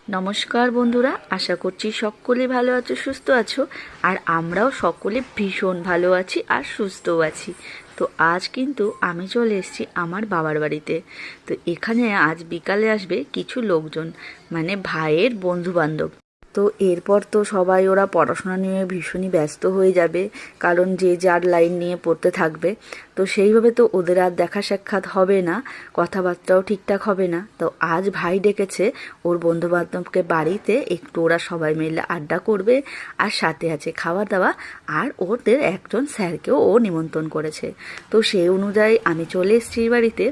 নমস্কার বন্ধুরা, আশা করছি সকলে ভালো আছো, সুস্থ আছো। আর আমরাও সকলে ভীষণ ভালো আছি আর সুস্থও আছি। তো আজ কিন্তু আমি চলে এসেছি আমার বাবার বাড়িতে। তো এখানে আজ বিকালে আসবে কিছু লোকজন, মানে ভাইয়ের বন্ধু বান্ধব। তো এরপর তো সবাই ওরা পড়াশোনা নিয়ে ভীষণই ব্যস্ত হয়ে যাবে, কারণ যে যার লাইন নিয়ে পড়তে থাকবে। তো সেইভাবে তো ওদের আর দেখা সাক্ষাৎ হবে না, কথাবার্তাও ঠিকঠাক হবে না। তো আজ ভাই ডেকেছে ওর বন্ধুবান্ধবকে বাড়িতে, একটু ওরা সবাই মিলে আড্ডা করবে, আর সাথে আছে খাওয়া দাওয়া। আর ওদের একজন স্যারকেও ও নিমন্ত্রণ করেছে। তো সেই অনুযায়ী আমি চলে এসেছি বাড়িতে।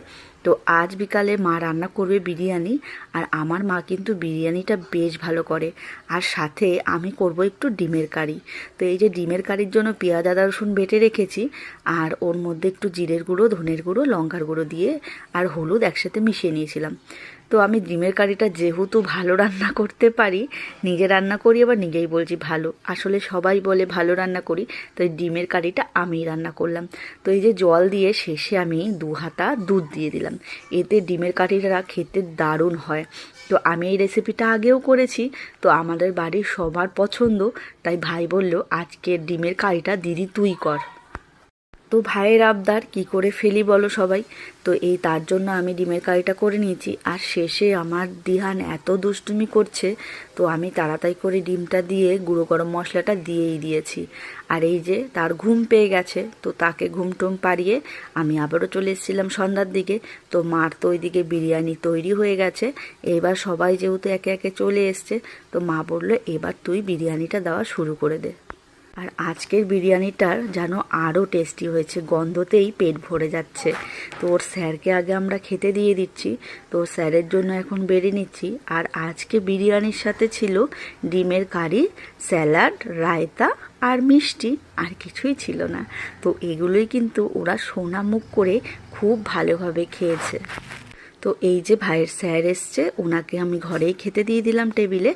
তো আজ বিকালে মা রান্না করবে বিরিয়ানি, আর আমার মা কিন্তু বিরিয়ানিটা বেশ ভালো করে। আর সাথে আমি করব একটু ডিমের কারি। তো এই যে ডিমের কারির জন্য পেঁয়াজ আদা রসুন বেটে রেখেছি, আর ওর মধ্যে একটু জিরের গুঁড়ো, ধনের গুঁড়ো, লঙ্কার গুঁড়ো দিয়ে আর হলুদ একসাথে মিশিয়ে নিয়েছিলাম। তো আমি ডিমের কারিটা যেহেতু ভালো রান্না করতে পারি, নিজে রান্না করি, আবার নিজেই বলছি ভালো, আসলে সবাই বলে ভালো রান্না করি। তো এই ডিমের কারিটা আমিই রান্না করলাম। তো এই যে জল দিয়ে শেষে আমি 2 হাতা দুধ দিয়ে দিলাম। এতে ডিমের কারিটা খেতে দারুণ হয়। তো আমি এই রেসিপিটা আগেও করেছি, তো আমাদের বাড়ির সবার পছন্দ। তাই ভাই বলল, আজকের ডিমের কারিটা দিদি তুই কর। তো ভাইয়ের আবদার কি করে ফেলি বলো সবাই। তো এই তার জন্য আমি ডিমের কারিটা করে নিয়েছি। আর শেষে আমার দিহান এত দুষ্টুমি করছে, তো আমি তাড়াতাড়ি করে ডিমটা দিয়ে গুঁড়ো গরম মশলাটা দিয়েই দিয়েছি। আর এই যে তার ঘুম পেয়ে গেছে, তো তাকে ঘুম টুম পাড়িয়ে আমি আবারও চলে এসেছিলাম সন্ধ্যার দিকে। তো মার তো ওইদিকে বিরিয়ানি তৈরি হয়ে গেছে। এবার সবাই যেহেতু একে একে চলে এসছে, তো মা বললো এবার তুই বিরিয়ানিটা দেওয়া শুরু করে দে। আর আজকের বিরিয়ানিটার যেন আরও টেস্টি হয়েছে, গন্ধতেই পেট ভরে যাচ্ছে। তো ওর স্যারকে আগে আমরা খেতে দিয়ে দিচ্ছি। তো ওর স্যারের জন্য এখন বেড়ে নিচ্ছি। আর আজকে বিরিয়ানির সাথে ছিল ডিমের কারি, স্যালাড, রায়তা আর মিষ্টি, আর কিছুই ছিল না। তো এগুলোই কিন্তু ওরা সোনা মুখ করে খুব ভালোভাবে খেয়েছে। তো এই যে ভাইয়ের স্যার এসছে, ওনাকে আমি ঘরেই খেতে দিয়ে দিলাম টেবিলে।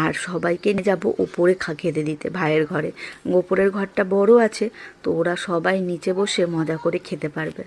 আর সবাইকে নিয়ে যাবো ওপরে খেতে দিতে ভাইয়ের ঘরে। ওপরের ঘরটা বড় আছে, তো ওরা সবাই নিচে বসে মজা করে খেতে পারবে।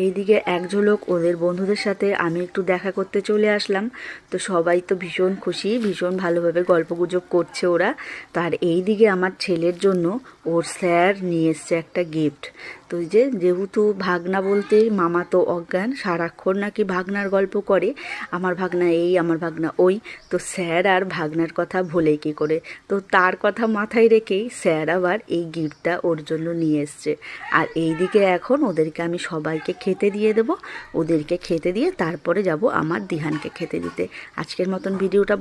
এইদিকে এক ঝলক ওদের বন্ধুদের সাথে আমি একটু দেখা করতে চলে আসলাম। তো সবাই তো ভীষণ খুশি, ভীষণ ভালোভাবে গল্পগুজব করছে ওরা। তার এইদিকে আমার ছেলের জন্য ওর স্যার নিয়ে এসছে একটা গিফট। তো যেহেতু ভাগনা বলতে মামা তো অজ্ঞান, সারাক্ষণ নাকি ভাগনার গল্প করে, আমার ভাগনা এই, আমার ভাগনা ওই। তো স্যার আর ভাগনার কথা ভোলে কী করে, তো তার কথা মাথায় রেখেই স্যার আবার এই গিফটটা ওর জন্য নিয়ে এসছে। আর এইদিকে এখন ওদেরকে আমি সবাইকে খেতে দিয়ে দেবো। ওদেরকে খেতে দিয়ে তারপরে যাব আমার দিহানকে খেতে দিতে। আজকের মতন ভিডিওটা